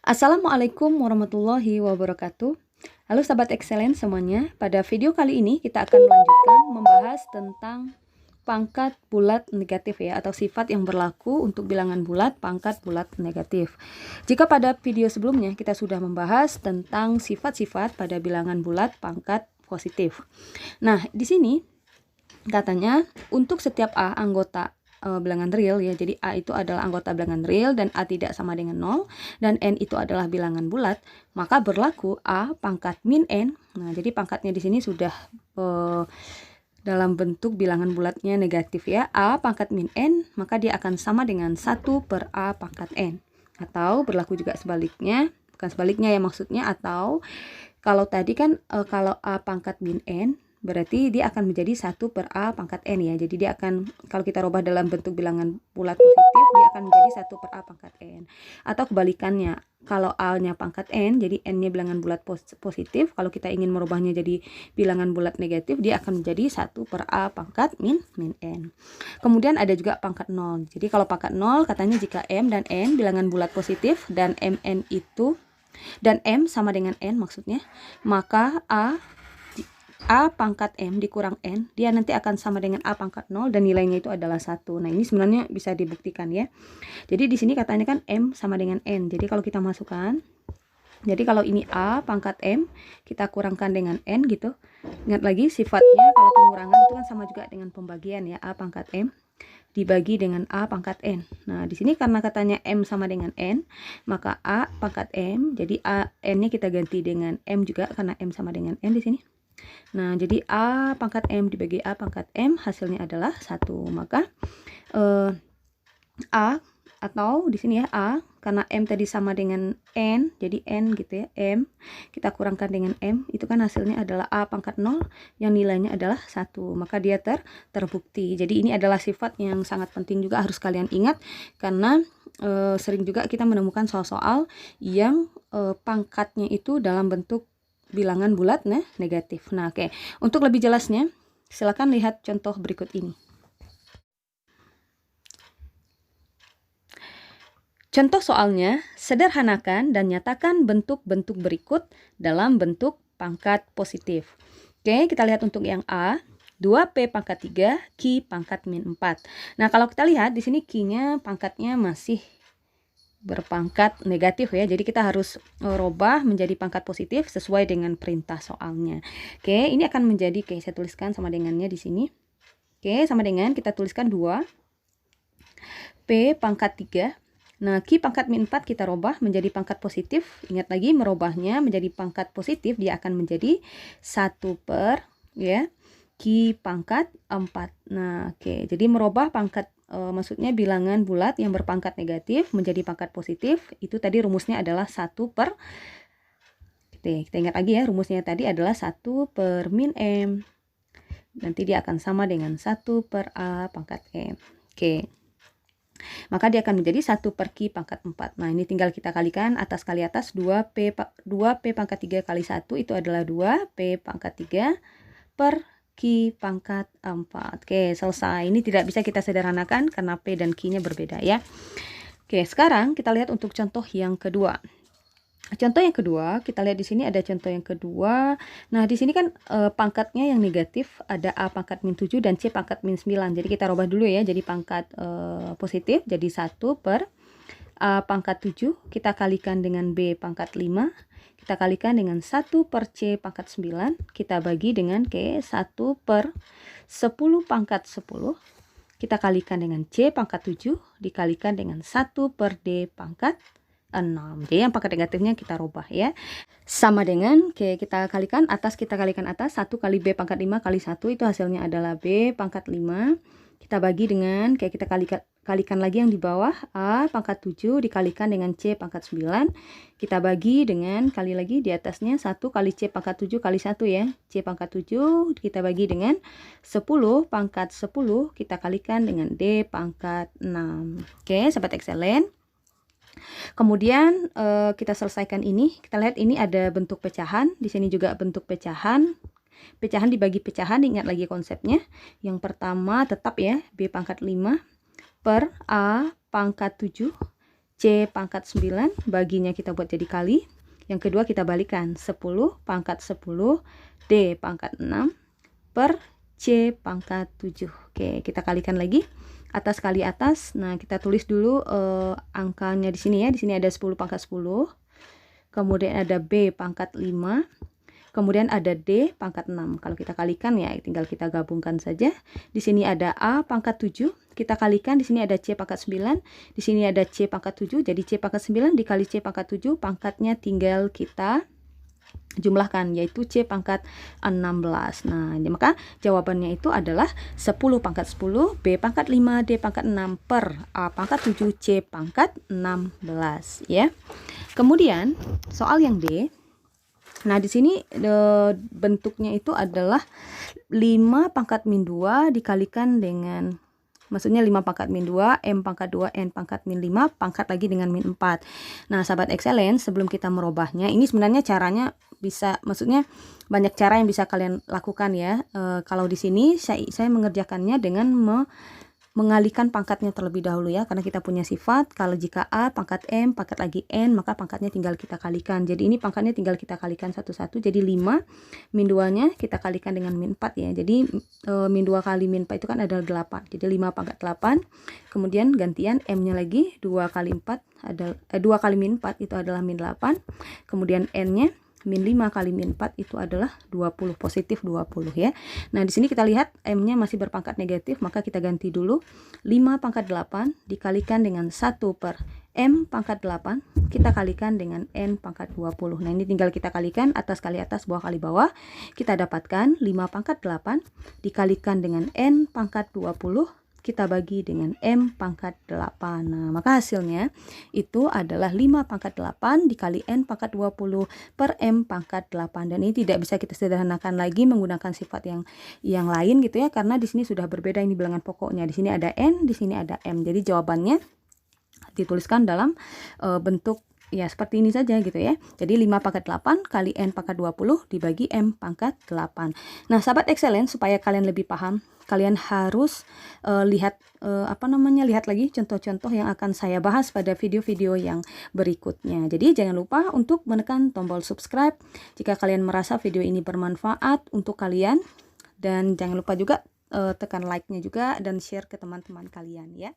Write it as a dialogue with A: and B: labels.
A: Assalamualaikum warahmatullahi wabarakatuh. Halo sahabat excellent semuanya. Pada video kali ini kita akan melanjutkan membahas tentang pangkat bulat negatif ya, atau sifat yang berlaku untuk bilangan bulat pangkat bulat negatif. Jika pada video sebelumnya kita sudah membahas tentang sifat-sifat pada bilangan bulat pangkat positif. Nah, di sini katanya untuk setiap A anggota bilangan real ya. Jadi A itu adalah anggota bilangan real dan A tidak sama dengan 0 dan N itu adalah bilangan bulat, maka berlaku A pangkat min N. Nah, jadi pangkatnya di sini sudah dalam bentuk bilangan bulatnya negatif ya. A pangkat min N, maka dia akan sama dengan 1 per A pangkat N. Atau berlaku juga sebaliknya, bukan sebaliknya ya maksudnya, atau kalau tadi kan kalau A pangkat min N, berarti dia akan menjadi 1 per A pangkat N ya. Jadi dia akan, kalau kita rubah dalam bentuk bilangan bulat positif, dia akan menjadi 1 per A pangkat N. Atau kebalikannya, kalau A-nya pangkat N, jadi N-nya bilangan bulat positif. Kalau kita ingin merubahnya jadi bilangan bulat negatif, dia akan menjadi 1 per A pangkat min N. Kemudian ada juga pangkat 0. Jadi kalau pangkat 0, katanya jika M dan N bilangan bulat positif dan MN itu, dan M sama dengan N maksudnya, maka A pangkat M dikurang N, dia nanti akan sama dengan A pangkat 0 dan nilainya itu adalah 1. Nah, ini sebenarnya bisa dibuktikan ya. Jadi di sini katanya kan M sama dengan N. Jadi kalau kita masukkan, jadi kalau ini A pangkat M, kita kurangkan dengan N gitu. Ingat lagi sifatnya kalau pengurangan itu kan sama juga dengan pembagian ya. A pangkat M dibagi dengan A pangkat N. Nah, di sini karena katanya M sama dengan N, maka A pangkat M, jadi A N-nya kita ganti dengan M juga karena M sama dengan N di sini. Nah, jadi A pangkat M dibagi A pangkat M hasilnya adalah 1. Maka A, atau di sini ya A, karena M tadi sama dengan N, jadi N gitu ya, M kita kurangkan dengan M, itu kan hasilnya adalah A pangkat 0 yang nilainya adalah 1. Maka dia terbukti. Jadi ini adalah sifat yang sangat penting juga harus kalian ingat, karena sering juga kita menemukan soal-soal yang pangkatnya itu dalam bentuk bilangan bulat negatif. Nah, oke. Untuk lebih jelasnya, silakan lihat contoh berikut ini. Contoh soalnya, sederhanakan dan nyatakan bentuk-bentuk berikut dalam bentuk pangkat positif. Oke, kita lihat untuk yang A, 2P pangkat 3, Q pangkat min 4. Nah, kalau kita lihat di sini Q-nya pangkatnya masih berpangkat negatif ya, jadi kita harus rubah menjadi pangkat positif sesuai dengan perintah soalnya. Oke, ini akan menjadi, oke, saya tuliskan sama dengannya di sini. Oke, sama dengan kita tuliskan 2 P pangkat 3. Nah, Q pangkat min 4 kita rubah menjadi pangkat positif. Ingat lagi, merubahnya menjadi pangkat positif, dia akan menjadi 1 per ya Q pangkat 4. Nah, oke, jadi merubah pangkat maksudnya bilangan bulat yang berpangkat negatif menjadi pangkat positif, itu tadi rumusnya adalah 1 per, kita ingat lagi ya, rumusnya tadi adalah 1 per min M. Nanti dia akan sama dengan 1 per A pangkat M. Oke. Maka dia akan menjadi 1 per Q pangkat 4. Nah, ini tinggal kita kalikan atas kali atas, 2P pangkat 3 kali 1 itu adalah 2P pangkat 3 per Q pangkat 4. Oke, selesai. Ini tidak bisa kita sederhanakan karena P dan Q-nya berbeda ya. Oke, sekarang kita lihat untuk contoh yang kedua. Contoh yang kedua, kita lihat di sini ada contoh yang kedua. Nah, di sini kan pangkatnya yang negatif ada A pangkat min 7 dan C pangkat min 9. Jadi kita rubah dulu ya, jadi pangkat positif jadi 1 per A pangkat 7, kita kalikan dengan B pangkat 5. Kita kalikan dengan 1 per C pangkat 9, kita bagi dengan K 1 per 10 pangkat 10, kita kalikan dengan C pangkat 7, dikalikan dengan 1 per D pangkat 6. Jadi yang pangkat negatifnya kita rubah ya. Sama dengan, oke, kita kalikan atas, 1 kali B pangkat 5 kali 1, itu hasilnya adalah B pangkat 5. Kita bagi dengan, kayak kita kalikan lagi yang di bawah, A pangkat 7 dikalikan dengan C pangkat 9. Kita bagi dengan, kali lagi di atasnya, 1 kali C pangkat 7 kali 1 ya. C pangkat 7 kita bagi dengan 10 pangkat 10, kita kalikan dengan D pangkat 6. Oke, sahabat excellent. Kemudian kita selesaikan ini. Kita lihat ini ada bentuk pecahan. Di sini juga bentuk pecahan. Pecahan dibagi pecahan, ingat lagi konsepnya. Yang pertama tetap ya, B pangkat 5 per A pangkat 7 C pangkat 9, baginya kita buat jadi kali. Yang kedua kita balikan, 10 pangkat 10 D pangkat 6 per C pangkat 7. Oke, kita kalikan lagi. Atas kali atas. Nah, kita tulis dulu angkanya di sini ya. Di sini ada 10 pangkat 10. Kemudian ada B pangkat 5. Kemudian ada D pangkat 6. Kalau kita kalikan ya tinggal kita gabungkan saja. Di sini ada A pangkat 7. Kita kalikan, di sini ada C pangkat 9. Di sini ada C pangkat 7. Jadi C pangkat 9 dikali C pangkat 7, pangkatnya tinggal kita jumlahkan, yaitu C pangkat 16. Nah, maka jawabannya itu adalah 10 pangkat 10, B pangkat 5, D pangkat 6 per A pangkat 7, C pangkat 16 ya. Kemudian soal yang D. Nah, di sini bentuknya itu adalah 5 pangkat min 2 dikalikan dengan, maksudnya 5 pangkat min 2, M pangkat 2, N pangkat min 5, pangkat lagi dengan min 4. Nah, sahabat excellent, sebelum kita merubahnya, ini sebenarnya caranya bisa, maksudnya banyak cara yang bisa kalian lakukan ya. Kalau di sini saya mengerjakannya dengan mengalihkan pangkatnya terlebih dahulu ya, karena kita punya sifat kalau jika A pangkat M pangkat lagi N, maka pangkatnya tinggal kita kalikan. Jadi ini pangkatnya tinggal kita kalikan satu-satu. Jadi 5 min 2 nya kita kalikan dengan min 4 ya. Jadi min 2 kali min 4 itu kan adalah 8. Jadi 5 pangkat 8. Kemudian gantian M nya lagi 2 kali 4 adalah 2 kali min 4 itu adalah min 8. Kemudian N nya min 5 kali min 4 itu adalah 20, positif 20 ya. Nah, di sini kita lihat M-nya masih berpangkat negatif, maka kita ganti dulu. 5 pangkat 8 dikalikan dengan 1 per M pangkat 8, kita kalikan dengan N pangkat 20. Nah, ini tinggal kita kalikan atas kali atas, bawah kali bawah. Kita dapatkan 5 pangkat 8 dikalikan dengan N pangkat 20, kita bagi dengan M pangkat 8. Nah, maka hasilnya itu adalah 5 pangkat 8 dikali N pangkat 20 per M pangkat 8. Dan ini tidak bisa kita sederhanakan lagi menggunakan sifat yang lain gitu ya, karena di sini sudah berbeda ini bilangan pokoknya. Di sini ada N, di sini ada M. Jadi jawabannya dituliskan dalam bentuk ya seperti ini saja gitu ya. Jadi 5 pangkat 8 kali N pangkat 20 dibagi M pangkat 8. Nah, sahabat excellent, supaya kalian lebih paham, kalian harus lihat lihat lagi contoh-contoh yang akan saya bahas pada video-video yang berikutnya. Jadi jangan lupa untuk menekan tombol subscribe jika kalian merasa video ini bermanfaat untuk kalian, dan jangan lupa juga tekan like-nya juga dan share ke teman-teman kalian ya.